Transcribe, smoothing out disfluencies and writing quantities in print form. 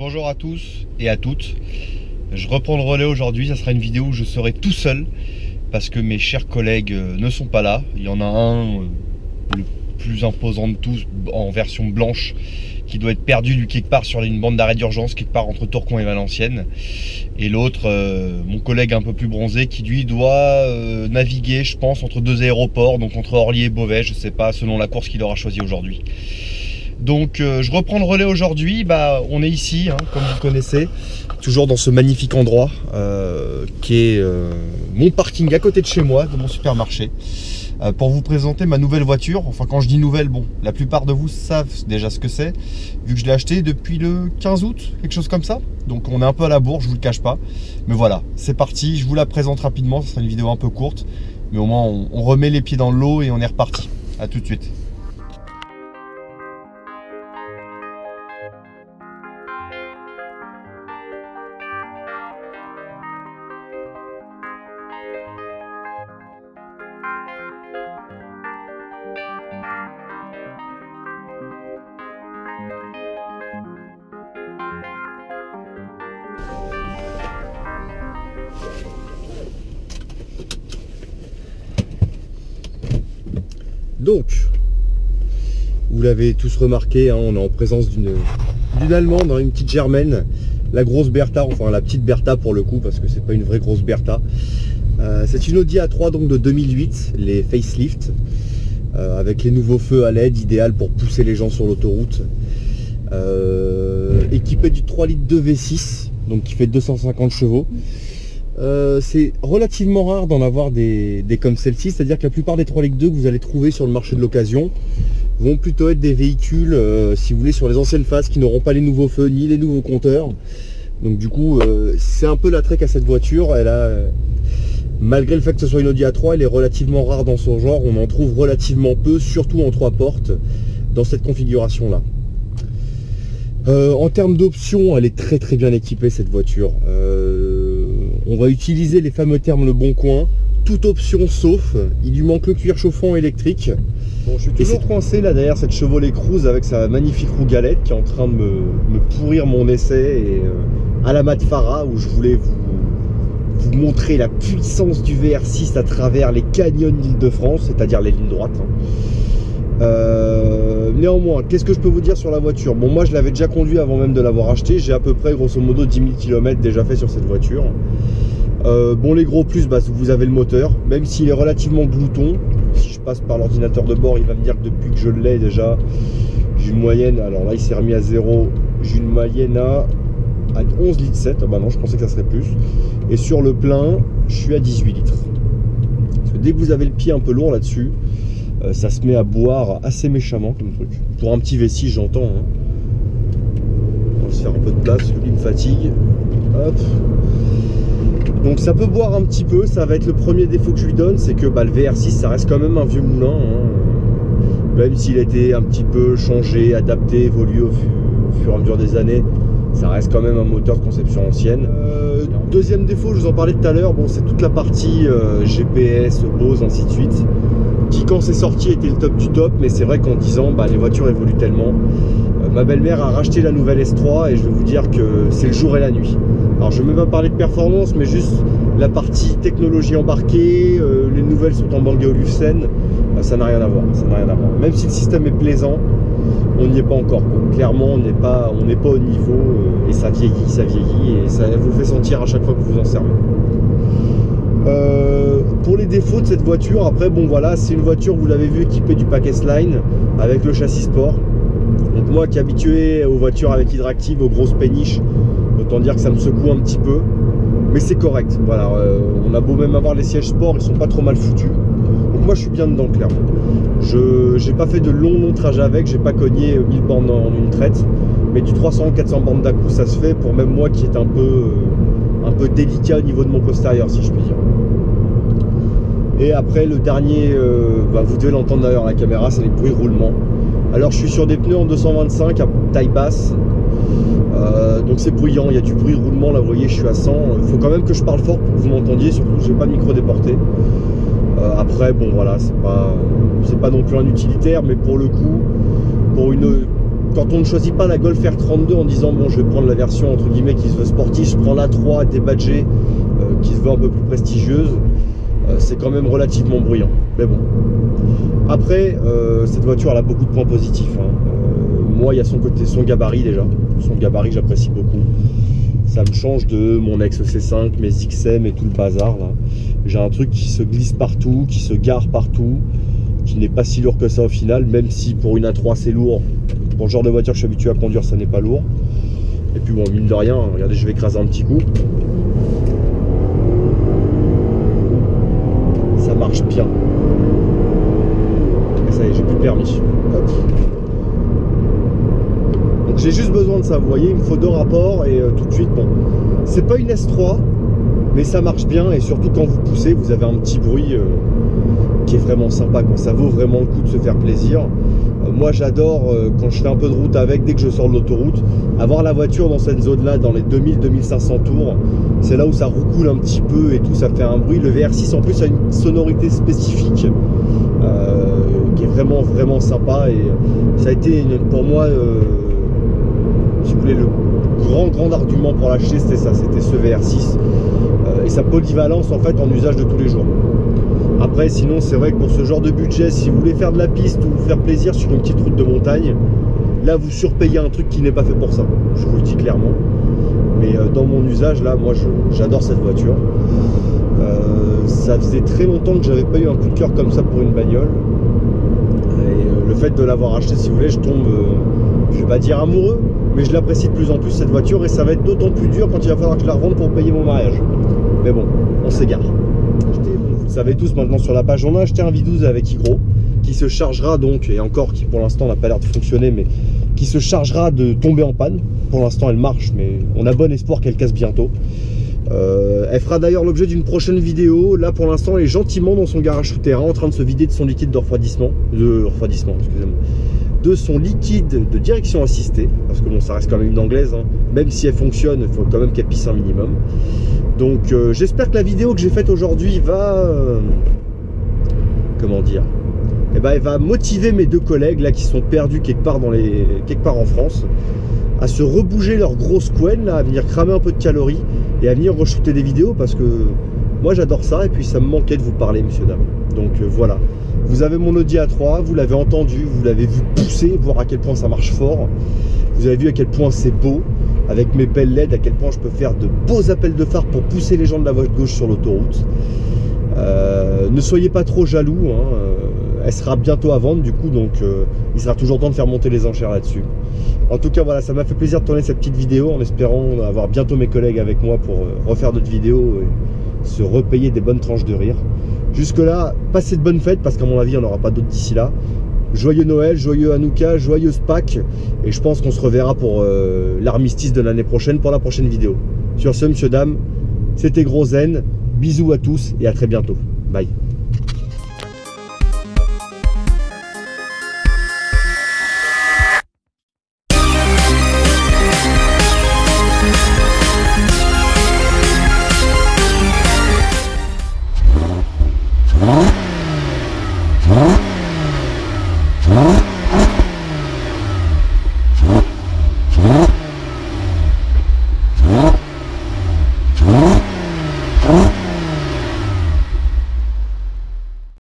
Bonjour à tous et à toutes. Je reprends le relais aujourd'hui. Ça sera une vidéo où je serai tout seul parce que mes chers collègues ne sont pas là. Il y en a un, le plus imposant de tous, en version blanche, qui doit être perdu lui quelque part sur une bande d'arrêt d'urgence quelque part entre Tourcoing et Valenciennes, et l'autre, mon collègue un peu plus bronzé, qui lui doit naviguer, je pense, entre deux aéroports, donc entre Orly et Beauvais, je sais pas, selon la course qu'il aura choisie aujourd'hui. Donc je reprends le relais aujourd'hui. On est ici, comme vous le connaissez, toujours dans ce magnifique endroit qui est mon parking à côté de chez moi, de mon supermarché, pour vous présenter ma nouvelle voiture. Enfin, quand je dis nouvelle, bon, la plupart de vous savent déjà ce que c'est, vu que je l'ai acheté depuis le 15 août, quelque chose comme ça. Donc on est un peu à la bourre, je vous le cache pas. Mais voilà, c'est parti, je vous la présente rapidement, ce sera une vidéo un peu courte, mais au moins on remet les pieds dans l'eau et on est reparti. À tout de suite. Donc, vous l'avez tous remarqué, on est en présence d'une Allemande, une petite Germaine, la grosse Bertha, enfin la petite Bertha pour le coup, parce que c'est pas une vraie grosse Bertha. C'est une Audi A3 donc de 2008, les facelift, avec les nouveaux feux à LED, idéal pour pousser les gens sur l'autoroute. Équipé du 3 litres de V6, donc qui fait 250 chevaux. C'est relativement rare d'en avoir des comme celle-ci, c'est-à-dire que la plupart des 3 litres 2 que vous allez trouver sur le marché de l'occasion vont plutôt être des véhicules, si vous voulez, sur les anciennes phases, qui n'auront pas les nouveaux feux ni les nouveaux compteurs. Donc du coup, c'est un peu l'attrait qu'a cette voiture. Elle a, malgré le fait que ce soit une Audi A3, elle est relativement rare dans son genre. On en trouve relativement peu, surtout en 3 portes, dans cette configuration-là. En termes d'options, elle est très bien équipée, cette voiture. On va utiliser les fameux termes Le Bon Coin, toute option sauf, il lui manque le cuir chauffant électrique. Bon, je suis toujours coincé là derrière cette Chevrolet Cruze avec sa magnifique roue galette qui est en train de me pourrir mon essai, et à la Mat Farah, où je voulais vous montrer la puissance du VR6 à travers les canyons d'Île-de-France, c'est-à-dire les lignes droites. Néanmoins, qu'est-ce que je peux vous dire sur la voiture? Bon, moi je l'avais déjà conduit avant même de l'avoir acheté. J'ai à peu près grosso modo 10 000 km déjà fait sur cette voiture. Bon, les gros plus, vous avez le moteur, même s'il est relativement glouton. Si je passe par l'ordinateur de bord, il va me dire que depuis que je l'ai déjà, j'ai une moyenne, alors là il s'est remis à 0, j'ai une moyenne à 11 litres 7. Ah bah non, je pensais que ça serait plus. Et sur le plein, je suis à 18 litres. Parce que dès que vous avez le pied un peu lourd là-dessus, ça se met à boire assez méchamment comme truc. Pour un petit V6, j'entends. On va se faire un peu de place, lui me fatigue. Hop. Donc ça peut boire un petit peu, ça va être le premier défaut que je lui donne, c'est que le VR6 ça reste quand même un vieux moulin. Même s'il a été un petit peu changé, adapté, évolué au fur et à mesure des années, ça reste quand même un moteur de conception ancienne. Deuxième défaut, je vous en parlais tout à l'heure, bon, c'est toute la partie GPS, Bose, ainsi de suite, qui quand c'est sorti était le top du top, mais c'est vrai qu'en 10 ans, les voitures évoluent tellement. Ma belle-mère a racheté la nouvelle S3 et je vais vous dire que c'est le jour et la nuit. Alors je ne vais même pas parler de performance, mais juste la partie technologie embarquée, les nouvelles sont en banque Olufsen, ça n'a rien à voir, ça n'a rien à voir. Même si le système est plaisant, on n'y est pas encore, quoi. Clairement on n'est pas au niveau, et ça vieillit, et ça vous le fait sentir à chaque fois que vous en servez. Pour les défauts de cette voiture, après bon voilà, c'est une voiture, vous l'avez vu, équipée du pack S-Line avec le châssis sport. Donc moi qui est habitué aux voitures avec hydractive, aux grosses péniches, autant dire que ça me secoue un petit peu, mais c'est correct. Voilà, on a beau même avoir les sièges sport, ils sont pas trop mal foutus. Donc moi je suis bien dedans, clairement. J'ai pas fait de longs trajets avec, j'ai pas cogné 1000 bornes en une traite, mais du 300-400 bornes d'un coup ça se fait pour même moi qui est un peu délicat au niveau de mon postérieur, si je puis dire. Et après le dernier, vous devez l'entendre d'ailleurs à la caméra, c'est les bruits de roulement. Alors je suis sur des pneus en 225 à taille basse, donc c'est bruyant, il y a du bruit de roulement là, vous voyez je suis à 100. Il faut quand même que je parle fort pour que vous m'entendiez, surtout que j'ai pas de micro déporté. Après bon voilà, c'est pas non plus un utilitaire, mais pour le coup, pour une quand on ne choisit pas la Golf R32 en disant bon je vais prendre la version entre guillemets qui se veut sportive, je prends l'A3 débadgée qui se veut un peu plus prestigieuse, c'est quand même relativement bruyant. Mais bon. Après, cette voiture elle a beaucoup de points positifs. Hein. Moi il y a son gabarit déjà. Son gabarit j'apprécie beaucoup. Ça me change de mon ex C5, mes XM et tout le bazar là. J'ai un truc qui se glisse partout, qui se gare partout, qui n'est pas si lourd que ça au final, même si pour une A3 c'est lourd. Pour le genre de voiture que je suis habitué à conduire, ça n'est pas lourd. Et puis bon, mine de rien, regardez, je vais écraser un petit coup. Ça marche bien. Et ça y est, j'ai plus de permis. Hop. Donc j'ai juste besoin de ça, vous voyez, il me faut 2 rapports et tout de suite, bon. C'est pas une S3, mais ça marche bien et surtout quand vous poussez, vous avez un petit bruit qui est vraiment sympa, quoi. Ça vaut vraiment le coup de se faire plaisir. Moi j'adore quand je fais un peu de route avec, dès que je sors de l'autoroute, avoir la voiture dans cette zone là, dans les 2000-2500 tours, c'est là où ça roucoule un petit peu et tout, ça fait un bruit. Le VR6 en plus a une sonorité spécifique qui est vraiment vraiment sympa et ça a été pour moi, si vous voulez, le grand argument pour l'acheter, c'était ça, c'était ce VR6 et sa polyvalence en fait en usage de tous les jours. Après sinon c'est vrai que pour ce genre de budget, si vous voulez faire de la piste ou vous faire plaisir sur une petite route de montagne, là vous surpayez un truc qui n'est pas fait pour ça, je vous le dis clairement. Mais dans mon usage là, moi j'adore cette voiture. Ça faisait très longtemps que j'avais pas eu un coup de cœur comme ça pour une bagnole. Et le fait de l'avoir acheté, si vous voulez, je tombe, je vais pas dire amoureux, mais je l'apprécie de plus en plus cette voiture et ça va être d'autant plus dur quand il va falloir que je la revende pour payer mon mariage. Mais bon, on s'égare. Vous le savez tous maintenant sur la page, on a acheté un V12 avec Hygro qui se chargera donc, et encore qui pour l'instant n'a pas l'air de fonctionner, mais qui se chargera de tomber en panne. Pour l'instant elle marche, mais on a bon espoir qu'elle casse bientôt. Elle fera d'ailleurs l'objet d'une prochaine vidéo. Là pour l'instant elle est gentiment dans son garage souterrain en train de se vider de son liquide de refroidissement, excusez-moi, de son liquide de direction assistée, parce que bon ça reste quand même une anglaise, hein. Même si elle fonctionne, il faut quand même qu'elle pisse un minimum. Donc j'espère que la vidéo que j'ai faite aujourd'hui va comment dire, eh ben, elle va motiver mes 2 collègues là qui sont perdus quelque part en France à se rebouger leur grosse couenne là, à venir cramer un peu de calories et à venir re-shooter des vidéos parce que moi j'adore ça et puis ça me manquait de vous parler, messieurs dames. Donc voilà, vous avez mon Audi A3, vous l'avez entendu, vous l'avez vu pousser, voir à quel point ça marche fort. Vous avez vu à quel point c'est beau, avec mes pelles LED, à quel point je peux faire de beaux appels de phare pour pousser les gens de la voie de gauche sur l'autoroute. Ne soyez pas trop jaloux, hein. Elle sera bientôt à vendre du coup, donc il sera toujours temps de faire monter les enchères là-dessus. En tout cas voilà, ça m'a fait plaisir de tourner cette petite vidéo en espérant avoir bientôt mes collègues avec moi pour refaire d'autres vidéos et se repayer des bonnes tranches de rire. Jusque là, passez de bonnes fêtes parce qu'à mon avis il n'y en aura pas d'autres d'ici là. Joyeux Noël, joyeux Hanouka, joyeuse Pâques et je pense qu'on se reverra pour l'armistice de l'année prochaine pour la prochaine vidéo. Sur ce, messieurs, dames, c'était Gros Zen, bisous à tous et à très bientôt. Bye.